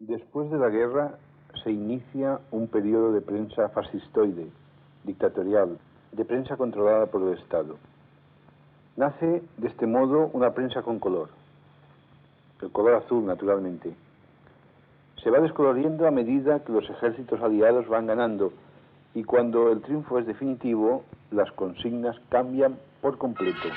Después de la guerra se inicia un periodo de prensa fascistoide, dictatorial, de prensa controlada por el Estado. Nace de este modo una prensa con color, el color azul naturalmente. Se va descoloriendo a medida que los ejércitos aliados van ganando y cuando el triunfo es definitivo, las consignas cambian por completo.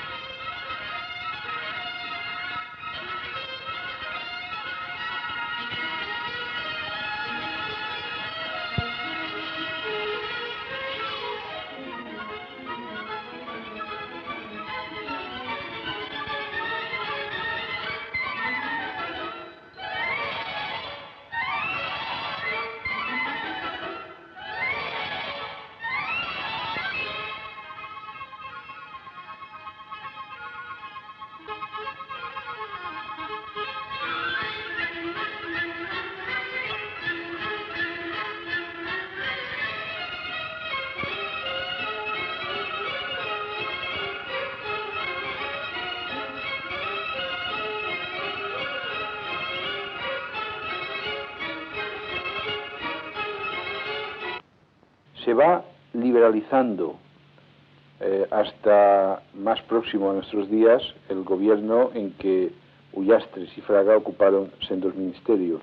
Se va liberalizando hasta más próximo a nuestros días el gobierno en que Ullastres y Fraga ocuparon sendos ministerios.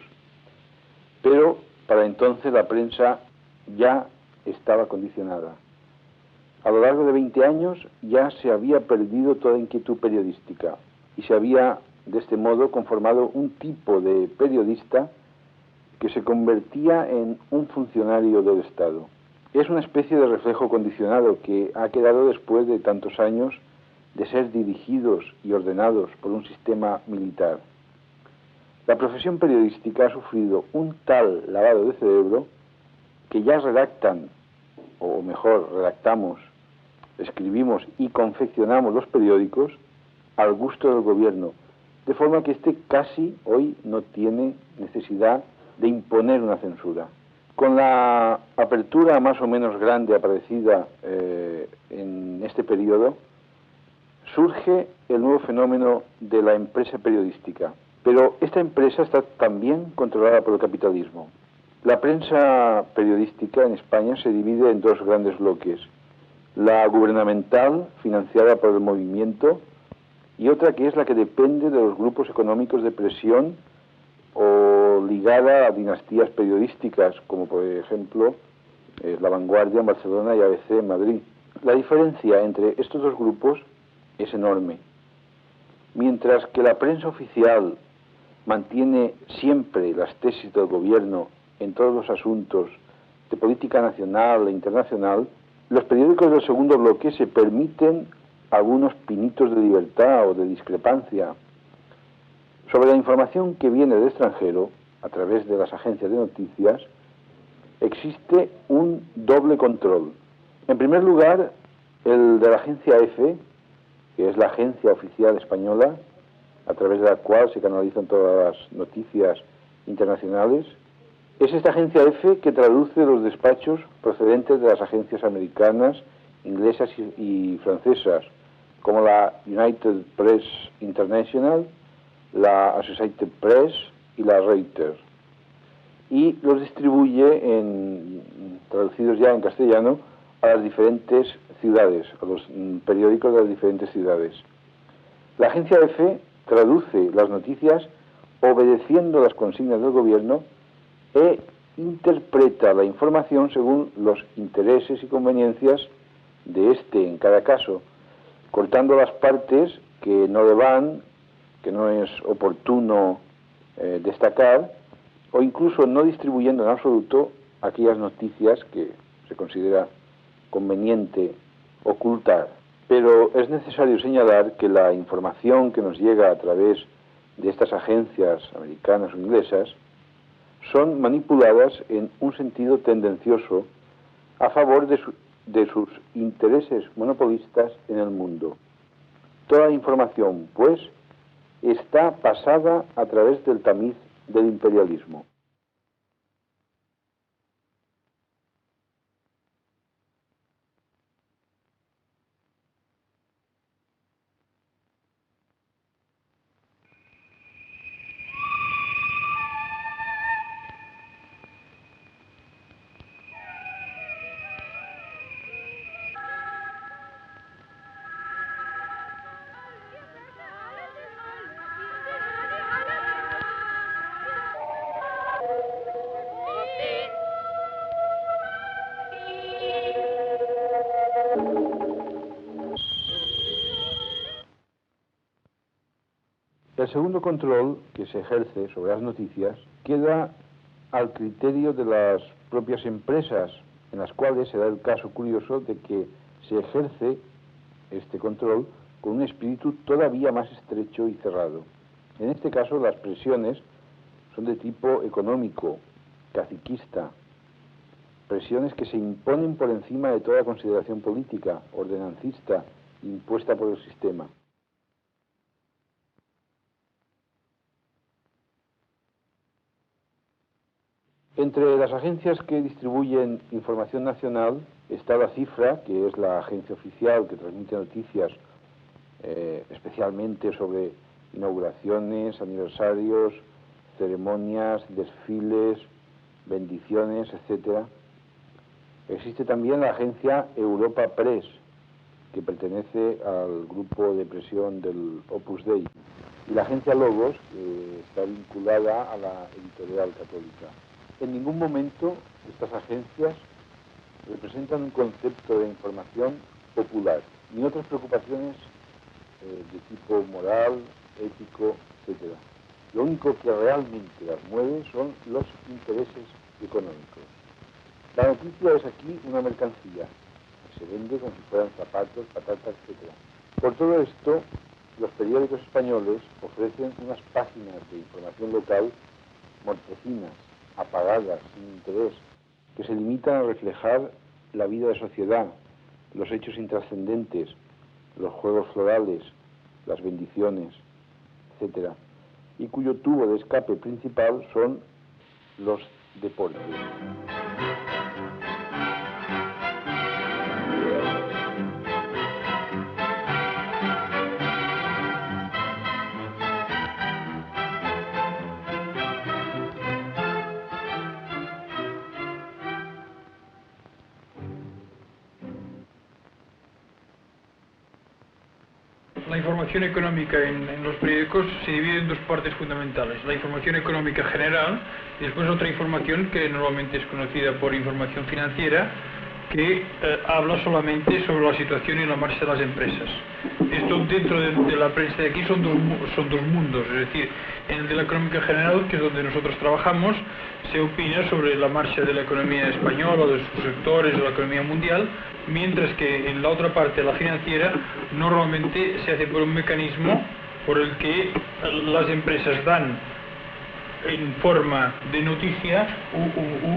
Pero para entonces la prensa ya estaba condicionada. A lo largo de 20 años ya se había perdido toda inquietud periodística y se había de este modo conformado un tipo de periodista que se convertía en un funcionario del Estado. Es una especie de reflejo condicionado que ha quedado después de tantos años de ser dirigidos y ordenados por un sistema militar. La profesión periodística ha sufrido un tal lavado de cerebro que ya redactan, o mejor, redactamos, escribimos y confeccionamos los periódicos al gusto del gobierno, de forma que éste casi hoy no tiene necesidad de imponer una censura. Con la apertura más o menos grande aparecida en este periodo, surge el nuevo fenómeno de la empresa periodística. Pero esta empresa está también controlada por el capitalismo. La prensa periodística en España se divide en dos grandes bloques. La gubernamental, financiada por el movimiento, y otra que es la que depende de los grupos económicos de presión o ligada a dinastías periodísticas, como por ejemplo La Vanguardia en Barcelona y ABC en Madrid. La diferencia entre estos dos grupos es enorme. Mientras que la prensa oficial mantiene siempre las tesis del gobierno en todos los asuntos de política nacional e internacional, los periódicos del segundo bloque se permiten algunos pinitos de libertad o de discrepancia. Sobre la información que viene del extranjero, a través de las agencias de noticias, existe un doble control. En primer lugar, el de la agencia EFE, que es la agencia oficial española, a través de la cual se canalizan todas las noticias internacionales. Es esta agencia EFE que traduce los despachos procedentes de las agencias americanas, inglesas y francesas, como la United Press International, la Associated Press y la Reuters, y los distribuye traducidos ya en castellano a las diferentes ciudades, a los periódicos de las diferentes ciudades. La agencia EFE traduce las noticias obedeciendo las consignas del gobierno e interpreta la información según los intereses y conveniencias de este en cada caso, cortando las partes que no le van, que no es oportuno destacar, o incluso no distribuyendo en absoluto aquellas noticias que se considera conveniente ocultar. Pero es necesario señalar que la información que nos llega a través de estas agencias americanas o inglesas son manipuladas en un sentido tendencioso a favor de sus intereses monopolistas en el mundo. Toda la información, pues, está pasada a través del tamiz del imperialismo. El segundo control que se ejerce sobre las noticias queda al criterio de las propias empresas, en las cuales se da el caso curioso de que se ejerce este control con un espíritu todavía más estrecho y cerrado. En este caso, las presiones son de tipo económico, caciquista, presiones que se imponen por encima de toda consideración política, ordenancista, impuesta por el sistema. Entre las agencias que distribuyen información nacional está la Cifra, que es la agencia oficial que transmite noticias especialmente sobre inauguraciones, aniversarios, ceremonias, desfiles, bendiciones, etc. Existe también la agencia Europa Press, que pertenece al grupo de presión del Opus Dei, y la agencia Logos, que está vinculada a la editorial católica. En ningún momento estas agencias representan un concepto de información popular, ni otras preocupaciones de tipo moral, ético, etc. Lo único que realmente las mueve son los intereses económicos. La noticia es aquí una mercancía, que se vende como si fueran zapatos, patatas, etc. Por todo esto, los periódicos españoles ofrecen unas páginas de información local mortecinas, apagadas, sin interés, que se limitan a reflejar la vida de sociedad, los hechos intrascendentes, los juegos florales, las bendiciones, etc., y cuyo tubo de escape principal son los deportes. La información económica en los periódicos se divide en dos partes fundamentales: la información económica general y después otra información que normalmente es conocida por información financiera, que habla solamente sobre la situación y la marcha de las empresas. Esto dentro de la prensa de aquí son dos mundos, es decir, en el de la económica general, que es donde nosotros trabajamos, se opina sobre la marcha de la economía española, de sus sectores, de la economía mundial, mientras que en la otra parte, la financiera, normalmente se hace por un mecanismo por el que las empresas dan en forma de noticia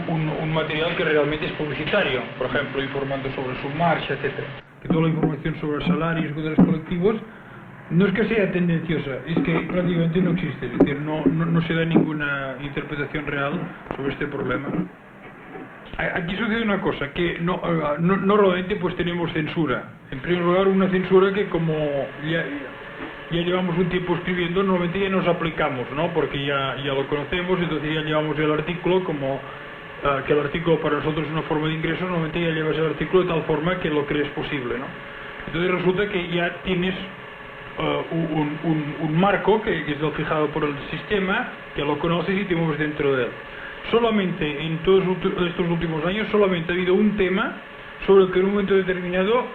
un material que realmente es publicitario, por ejemplo, informando sobre su marcha, etc. Que toda la información sobre salarios y los colectivos no es que sea tendenciosa, es que prácticamente no existe, es decir, no se da ninguna interpretación real sobre este problema. Aquí sucede una cosa, que normalmente pues tenemos censura. En primer lugar, una censura que, como ya llevamos un tiempo escribiendo, normalmente ya nos aplicamos, ¿no? Porque ya lo conocemos, entonces ya llevamos el artículo como que el artículo para nosotros es una forma de ingreso, normalmente ya llevas el artículo de tal forma que lo crees posible, ¿no? Entonces resulta que ya tienes un marco que es el fijado por el sistema, que lo conoces y te mueves dentro de él. Solamente en todos estos últimos años solamente ha habido un tema sobre el que en un momento determinado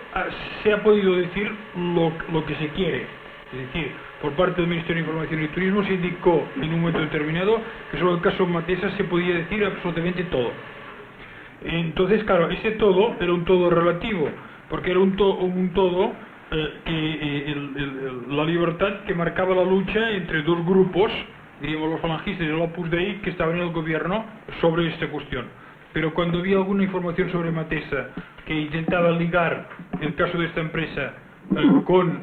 se ha podido decir lo que se quiere. Es decir, por parte del Ministerio de Información y Turismo se indicó en un momento determinado que sobre el caso Matesa se podía decir absolutamente todo. Entonces, claro, ese todo era un todo relativo, porque era un todo la libertad que marcaba la lucha entre dos grupos, diríamos los falangistas y el Opus Dei, que estaban en el gobierno sobre esta cuestión. Pero cuando había alguna información sobre Matesa que intentaba ligar el caso de esta empresa con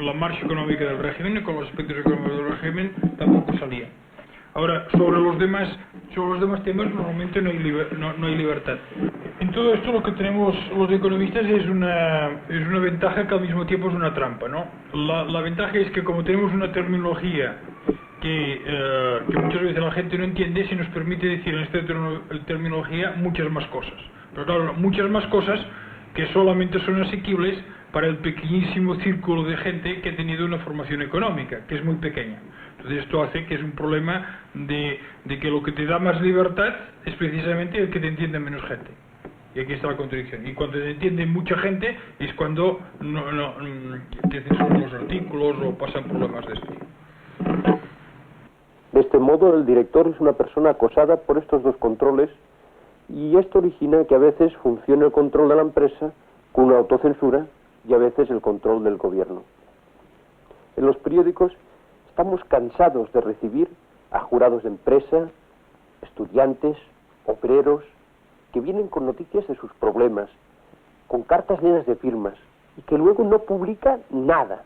la marcha económica del régimen y con los aspectos económicos del régimen, tampoco salía. Ahora, sobre los demás temas normalmente no hay libertad. En todo esto lo que tenemos los economistas es una ventaja que al mismo tiempo es una trampa, ¿no? La ventaja es que como tenemos una terminología que muchas veces la gente no entiende, se nos permite decir en esta terminología muchas más cosas. Pero claro, muchas más cosas que solamente son asequibles para el pequeñísimo círculo de gente que ha tenido una formación económica, que es muy pequeña. Entonces esto hace que es un problema de que lo que te da más libertad es precisamente el que te entienda menos gente. Y aquí está la contradicción. Y cuando se entiende mucha gente es cuando te censuran los artículos o pasan problemas de esto. De este modo, el director es una persona acosada por estos dos controles y esto origina que a veces funcione el control de la empresa con una autocensura y a veces el control del gobierno. En los periódicos estamos cansados de recibir a jurados de empresa, estudiantes, obreros, que vienen con noticias de sus problemas, con cartas llenas de firmas, y que luego no publica nada.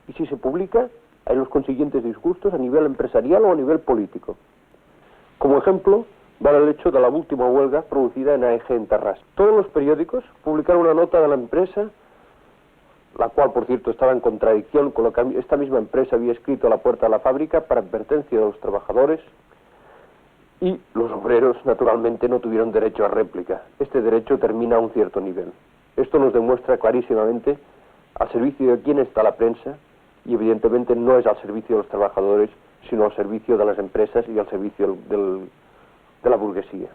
Y si se publica, hay los consiguientes disgustos a nivel empresarial o a nivel político. Como ejemplo, vale el hecho de la última huelga producida en AEG en Tarrás. Todos los periódicos publicaron una nota de la empresa, la cual, por cierto, estaba en contradicción con lo que esta misma empresa había escrito a la puerta de la fábrica para advertencia de los trabajadores, y los obreros, naturalmente, no tuvieron derecho a réplica. Este derecho termina a un cierto nivel. Esto nos demuestra clarísimamente al servicio de quién está la prensa, y evidentemente no es al servicio de los trabajadores, sino al servicio de las empresas y al servicio de la burguesía.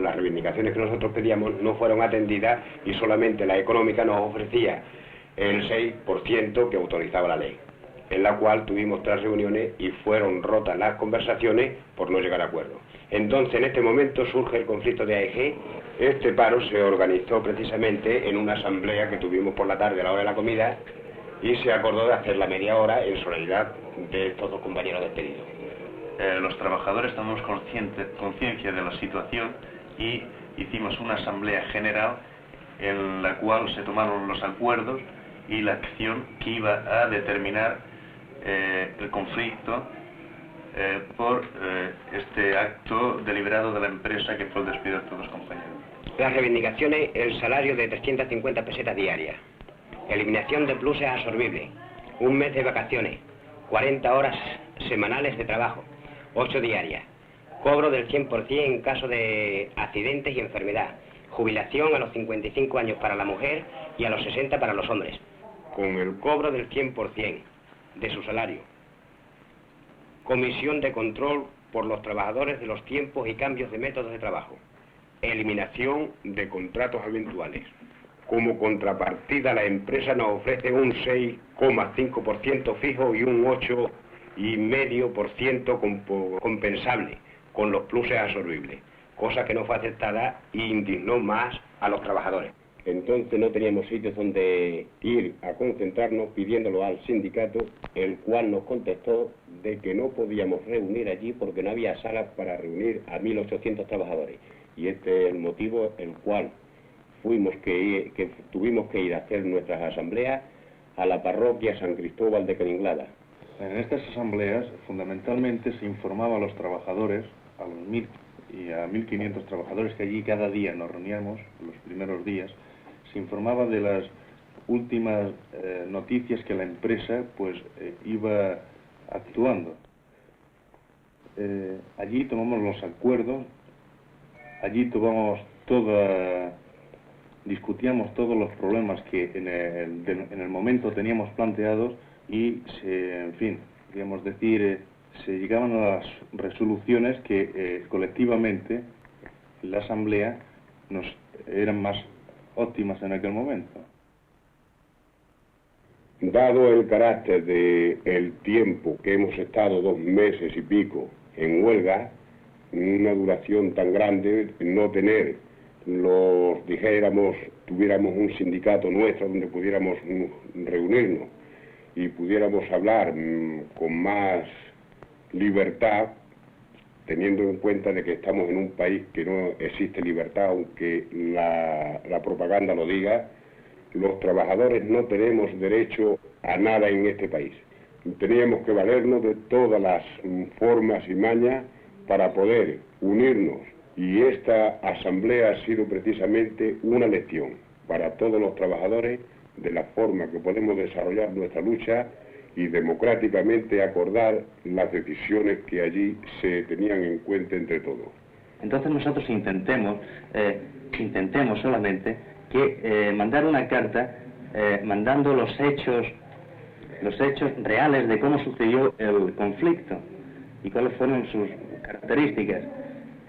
Las reivindicaciones que nosotros pedíamos no fueron atendidas y solamente la económica nos ofrecía el 6% que autorizaba la ley, en la cual tuvimos 3 reuniones y fueron rotas las conversaciones por no llegar a acuerdo. Entonces, en este momento surge el conflicto de AEG. Este paro se organizó precisamente en una asamblea que tuvimos por la tarde a la hora de la comida y se acordó de hacer la media hora en solidaridad de estos 2 compañeros despedidos. Los trabajadores tomamos conciencia de la situación y hicimos una asamblea general en la cual se tomaron los acuerdos y la acción que iba a determinar el conflicto por este acto deliberado de la empresa que fue el despido de todos los compañeros. Las reivindicaciones: el salario de 350 pesetas diarias, eliminación de pluses absorbibles, 1 mes de vacaciones, 40 horas semanales de trabajo, 8 diarias, cobro del 100% en caso de accidentes y enfermedad, jubilación a los 55 años para la mujer y a los 60 para los hombres, con el cobro del 100% de su salario. Comisión de control por los trabajadores de los tiempos y cambios de métodos de trabajo. Eliminación de contratos eventuales. Como contrapartida, la empresa nos ofrece un 6,5% fijo y un 8,5% compensable, con los pluses absorbibles, cosa que no fue aceptada e indignó más a los trabajadores. Entonces no teníamos sitios donde ir a concentrarnos, pidiéndolo al sindicato, el cual nos contestó de que no podíamos reunir allí porque no había salas para reunir a 1.800 trabajadores. Y este es el motivo el cual tuvimos que ir a hacer nuestras asambleas a la parroquia San Cristóbal de Caringlada. En estas asambleas fundamentalmente se informaba a los trabajadores, a los 1.000 y a 1.500 trabajadores que allí cada día nos reuníamos, los primeros días, se informaba de las últimas noticias que la empresa iba actuando. Allí tomamos los acuerdos, allí discutíamos todos los problemas que en el momento teníamos planteados y digamos decir, se llegaban a las resoluciones que colectivamente la asamblea nos eran más óptimas en aquel momento. Dado el carácter del tiempo que hemos estado 2 meses y pico en huelga, una duración tan grande, no tener tuviéramos un sindicato nuestro donde pudiéramos reunirnos y pudiéramos hablar con más libertad, teniendo en cuenta de que estamos en un país que no existe libertad, aunque la propaganda lo diga. Los trabajadores no tenemos derecho a nada en este país. Teníamos que valernos de todas las formas y mañas para poder unirnos, y esta asamblea ha sido precisamente una lección para todos los trabajadores de la forma que podemos desarrollar nuestra lucha y democráticamente acordar las decisiones que allí se tenían en cuenta entre todos. Entonces nosotros intentemos solamente que mandar una carta mandando los hechos reales de cómo sucedió el conflicto y cuáles fueron sus características.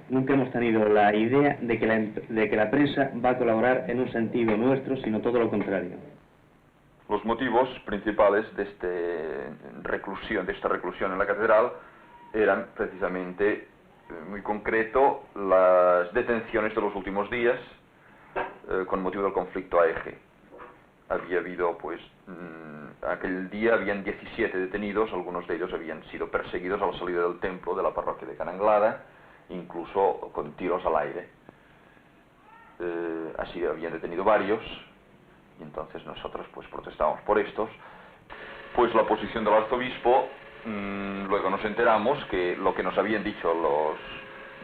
Nunca hemos tenido la idea de que la prensa va a colaborar en un sentido nuestro, sino todo lo contrario. Los motivos principales de esta reclusión en la catedral eran precisamente, muy concreto, las detenciones de los últimos días con motivo del conflicto AEG. Había habido, pues, aquel día habían 17 detenidos, algunos de ellos habían sido perseguidos a la salida del templo de la parroquia de Cananglada, incluso con tiros al aire. Así habían detenido varios, y entonces nosotros pues protestábamos por estos. Pues la posición del arzobispo, luego nos enteramos que lo que nos habían dicho los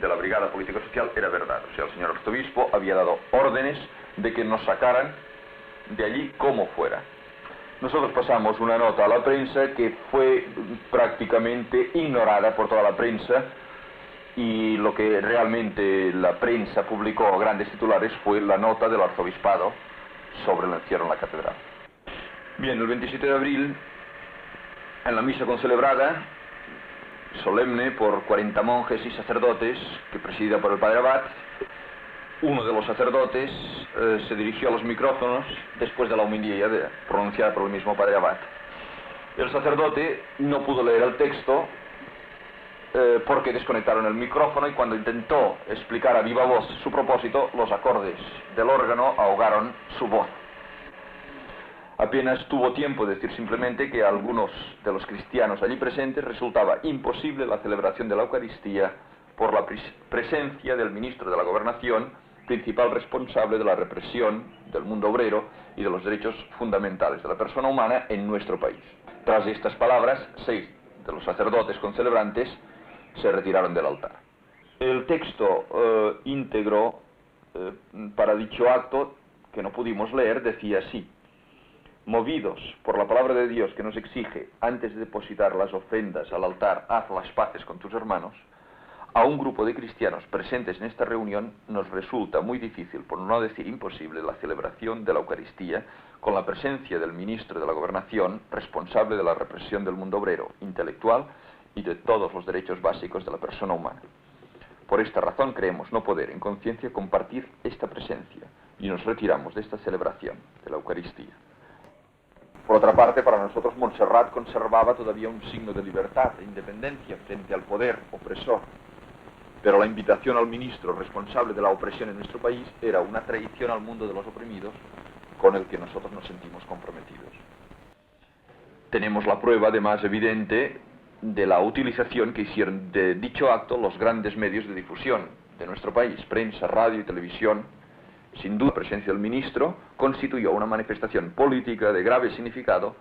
de la Brigada Político-Social era verdad. O sea, el señor arzobispo había dado órdenes de que nos sacaran de allí como fuera. Nosotros pasamos una nota a la prensa que fue prácticamente ignorada por toda la prensa, y lo que realmente la prensa publicó a grandes titulares fue la nota del arzobispado sobre el encierro en la catedral. Bien, el 27 de abril, en la misa concelebrada, solemne por 40 monjes y sacerdotes, que presidida por el padre Abad, uno de los sacerdotes se dirigió a los micrófonos después de la homilía pronunciada por el mismo padre Abad. El sacerdote no pudo leer el texto porque desconectaron el micrófono, y cuando intentó explicar a viva voz su propósito, los acordes del órgano ahogaron su voz. Apenas tuvo tiempo de decir simplemente que a algunos de los cristianos allí presentes resultaba imposible la celebración de la Eucaristía por la presencia del ministro de la Gobernación, principal responsable de la represión del mundo obrero y de los derechos fundamentales de la persona humana en nuestro país. Tras estas palabras, 6 de los sacerdotes concelebrantes se retiraron del altar. El texto íntegro para dicho acto, que no pudimos leer, decía así: movidos por la palabra de Dios que nos exige, antes de depositar las ofrendas al altar, haz las paces con tus hermanos, a un grupo de cristianos presentes en esta reunión nos resulta muy difícil, por no decir imposible, la celebración de la Eucaristía con la presencia del ministro de la Gobernación, responsable de la represión del mundo obrero, intelectual y de todos los derechos básicos de la persona humana. Por esta razón creemos no poder en conciencia compartir esta presencia y nos retiramos de esta celebración de la Eucaristía. Por otra parte, para nosotros Montserrat conservaba todavía un signo de libertad e independencia frente al poder opresor, pero la invitación al ministro responsable de la opresión en nuestro país era una traición al mundo de los oprimidos con el que nosotros nos sentimos comprometidos. Tenemos la prueba, además, evidente de la utilización que hicieron de dicho acto los grandes medios de difusión de nuestro país, prensa, radio y televisión. Sin duda, la presencia del ministro constituyó una manifestación política de grave significado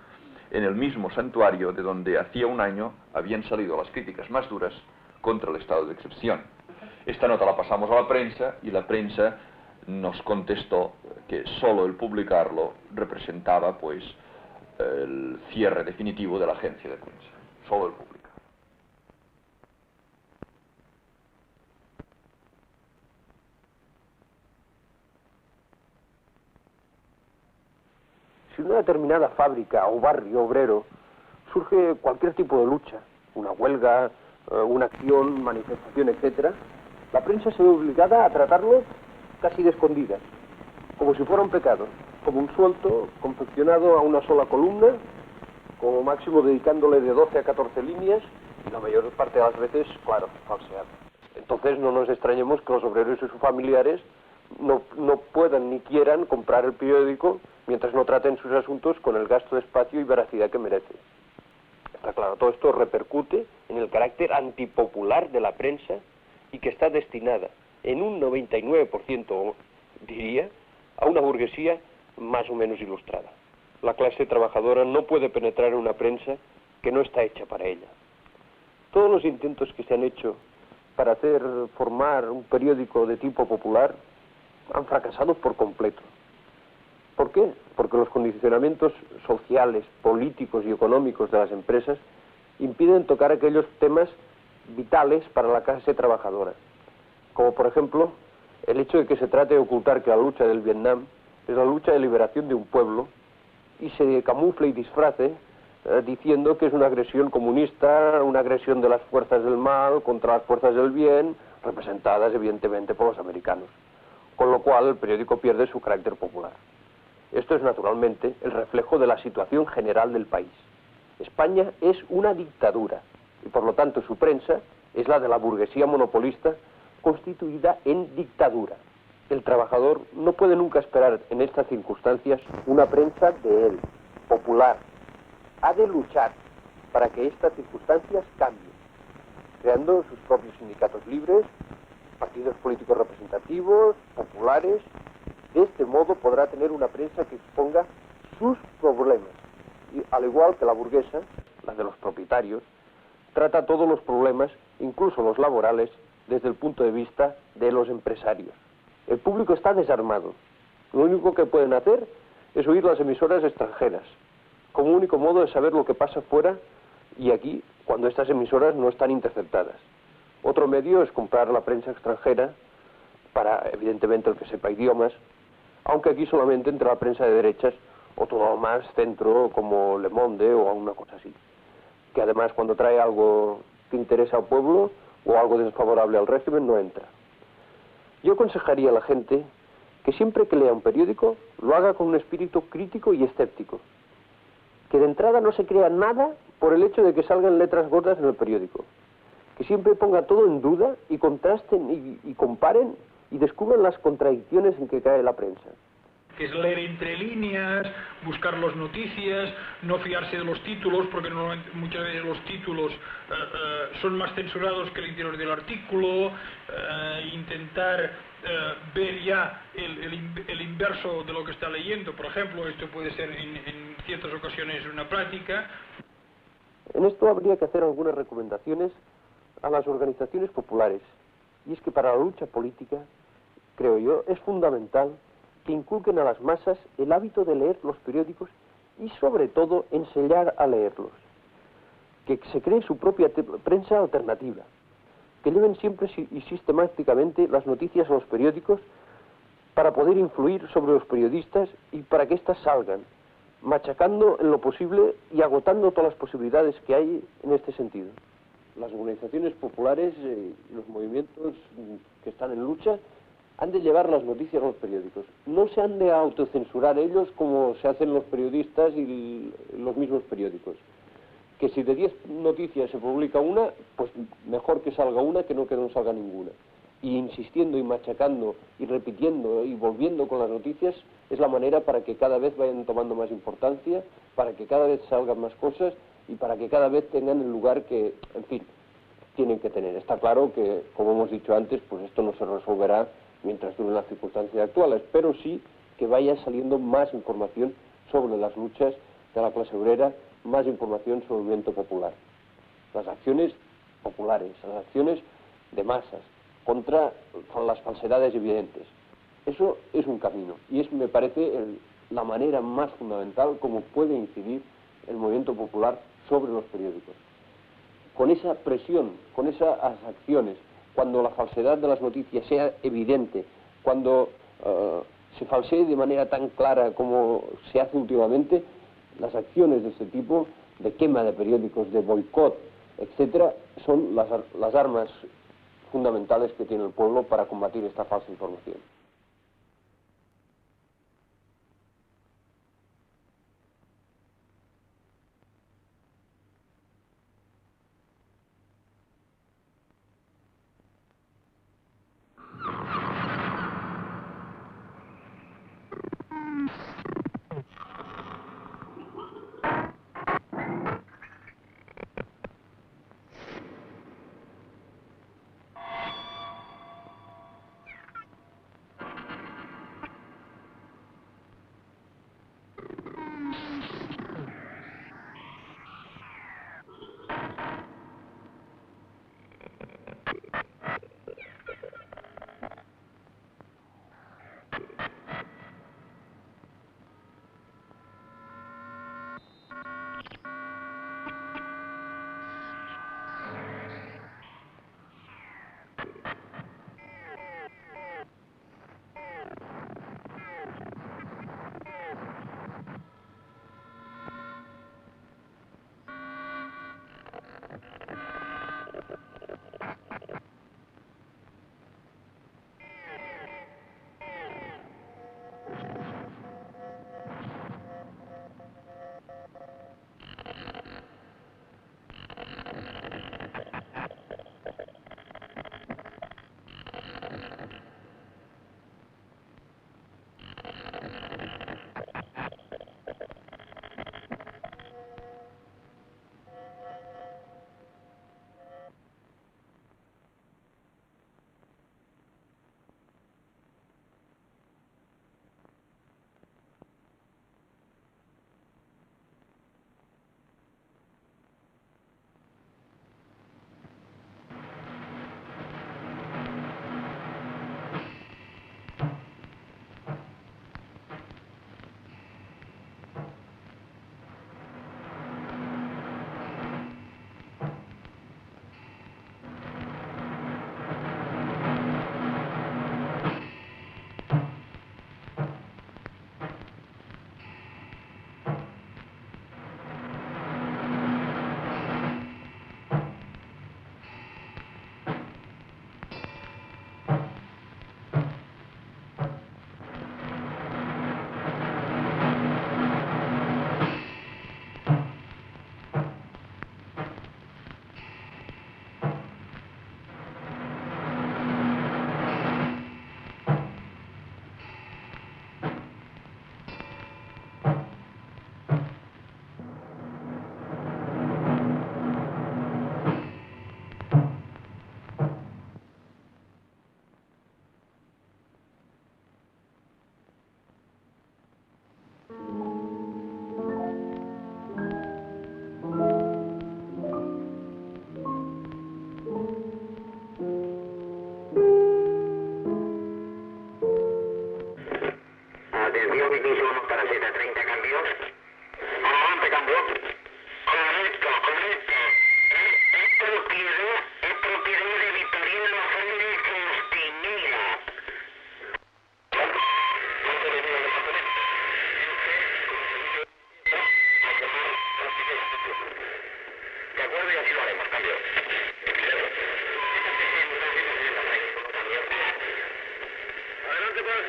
en el mismo santuario de donde hacía un año habían salido las críticas más duras contra el estado de excepción. Esta nota la pasamos a la prensa y la prensa nos contestó que solo el publicarlo representaba, pues, el cierre definitivo de la agencia de prensa. Solo el publicar. Si en una determinada fábrica o barrio obrero surge cualquier tipo de lucha, una huelga, una acción, manifestación, etc., la prensa se ve obligada a tratarlo casi de escondidas, como si fuera un pecado, como un suelto confeccionado a una sola columna, como máximo dedicándole de 12 a 14 líneas, y la mayor parte de las veces, claro, falseado. Entonces no nos extrañemos que los obreros y sus familiares no puedan ni quieran comprar el periódico mientras no traten sus asuntos con el gasto de espacio y veracidad que merece. Está claro, todo esto repercute en el carácter antipopular de la prensa y que está destinada en un 99%, diría, a una burguesía más o menos ilustrada. La clase trabajadora no puede penetrar en una prensa que no está hecha para ella. Todos los intentos que se han hecho para hacer formar un periódico de tipo popular han fracasado por completo. ¿Por qué? Porque los condicionamientos sociales, políticos y económicos de las empresas impiden tocar aquellos temas vitales para la clase trabajadora. como por ejemplo el hecho de que se trate de ocultar que la lucha del Vietnam es la lucha de liberación de un pueblo y se camufle y disfrace diciendo que es una agresión comunista, una agresión de las fuerzas del mal contra las fuerzas del bien, representadas evidentemente por los americanos, con lo cual el periódico pierde su carácter popular. Esto es naturalmente el reflejo de la situación general del país. España es una dictadura y por lo tanto su prensa es la de la burguesía monopolista constituida en dictadura. El trabajador no puede nunca esperar en estas circunstancias una prensa de él, popular. Ha de luchar para que estas circunstancias cambien, creando sus propios sindicatos libres, partidos políticos representativos, populares. De este modo podrá tener una prensa que exponga sus problemas, y al igual que la burguesa, la de los propietarios, trata todos los problemas, incluso los laborales, desde el punto de vista de los empresarios. El público está desarmado. Lo único que pueden hacer es oír las emisoras extranjeras, como único modo de saber lo que pasa fuera y aquí, cuando estas emisoras no están interceptadas. Otro medio es comprar la prensa extranjera para, evidentemente, el que sepa idiomas, aunque aquí solamente entre la prensa de derechas o todo lo más centro como Le Monde o alguna cosa así, que además cuando trae algo que interesa al pueblo o algo desfavorable al régimen no entra. Yo aconsejaría a la gente que siempre que lea un periódico lo haga con un espíritu crítico y escéptico, que de entrada no se crea nada por el hecho de que salgan letras gordas en el periódico, que siempre ponga todo en duda y contrasten y comparen y descubran las contradicciones en que cae la prensa. Que es leer entre líneas, buscar las noticias, no fiarse de los títulos, porque normalmente, muchas veces los títulos son más censurados que el interior del artículo, intentar ver ya el inverso de lo que está leyendo. Por ejemplo, esto puede ser en ciertas ocasiones una práctica. En esto habría que hacer algunas recomendaciones a las organizaciones populares, y es que para la lucha política, creo yo, es fundamental que inculquen a las masas el hábito de leer los periódicos y sobre todo enseñar a leerlos, que se cree su propia prensa alternativa, que lleven siempre y sistemáticamente las noticias a los periódicos para poder influir sobre los periodistas y para que éstas salgan, machacando en lo posible y agotando todas las posibilidades que hay en este sentido. Las organizaciones populares y los movimientos que están en lucha han de llevar las noticias a los periódicos. No se han de autocensurar ellos como se hacen los periodistas y los mismos periódicos. Que si de 10 noticias se publica una, pues mejor que salga una que no salga ninguna. Y insistiendo y machacando y repitiendo y volviendo con las noticias es la manera para que cada vez vayan tomando más importancia, para que cada vez salgan más cosas y para que cada vez tengan el lugar que, en fin, tienen que tener. Está claro que, como hemos dicho antes, pues esto no se resolverá mientras duren las circunstancias actuales, pero sí que vaya saliendo más información sobre las luchas de la clase obrera, más información sobre el movimiento popular. Las acciones populares, las acciones de masas, contra las falsedades evidentes. Eso es un camino y es, me parece, la manera más fundamental como puede incidir el movimiento popular sobre los periódicos. Con esa presión, con esas acciones, cuando la falsedad de las noticias sea evidente, cuando se falsee de manera tan clara como se hace últimamente, las acciones de este tipo, de quema de periódicos, de boicot, etcétera, son las armas fundamentales que tiene el pueblo para combatir esta falsa información.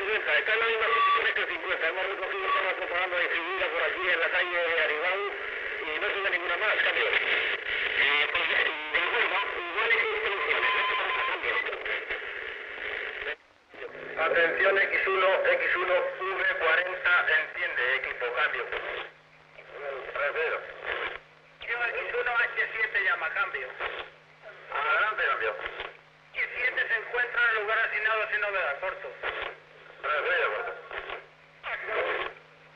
50, está en las mismas condiciones que el 50. Hemos recogido toda la propaganda distribuida por aquí en la calle de Aribau y no sube ninguna más, cambio. Pues de acuerdo, iguales instrucciones, cambio. Atención X1, X1, V40, enciende, equipo, cambio. Tercero. X1, H7 llama, cambio. Adelante, cambio. H7 se encuentra en el lugar asignado sin novedad, corto. Tercero, corto.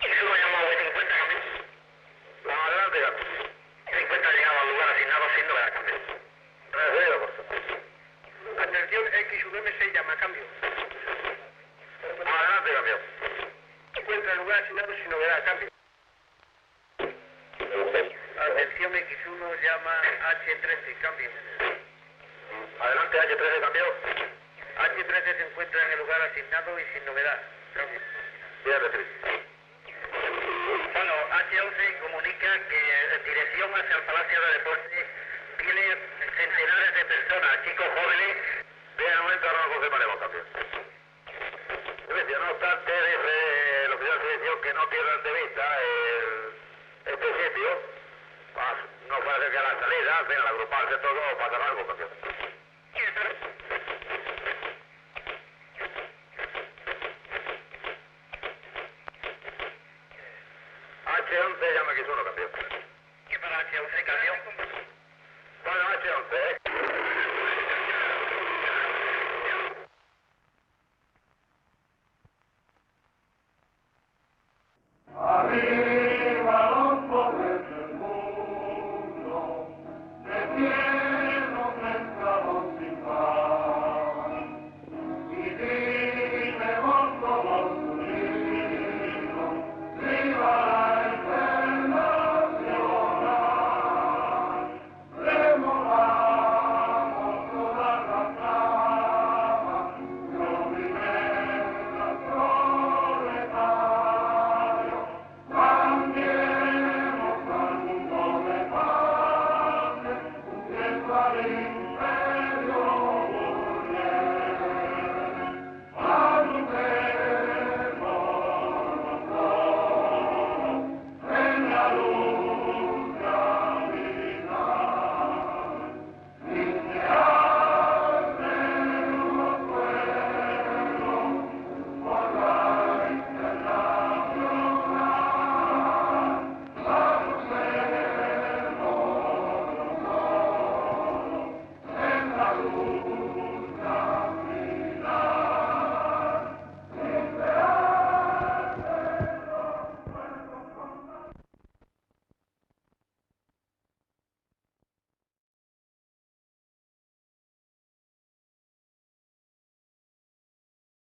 X1 llama a V50, cambio. Adelante, cambio. 50 llegado al lugar asignado sin novedad, cambio. Tercero, corto. Atención, X1M6 llama, cambio. Adelante, cambio. Se encuentra en el lugar asignado sin novedad, cambio. Atención, X1 llama H13, cambio. Adelante, H13, cambio. H13 se encuentra en el lugar asignado y sin novedad, cambio. Bien, Beatriz. Bueno, H11 comunica que en dirección hacia el Palacio de Deportes tiene centenares de personas, chicos jóvenes. Bien, un momento, ahora lo confirmaremos, cambio. No obstante, dice el oficial de dirección que no pierdan de vista este sitio. No parece que a la salida, al agruparse todo, pasar algo, cambio.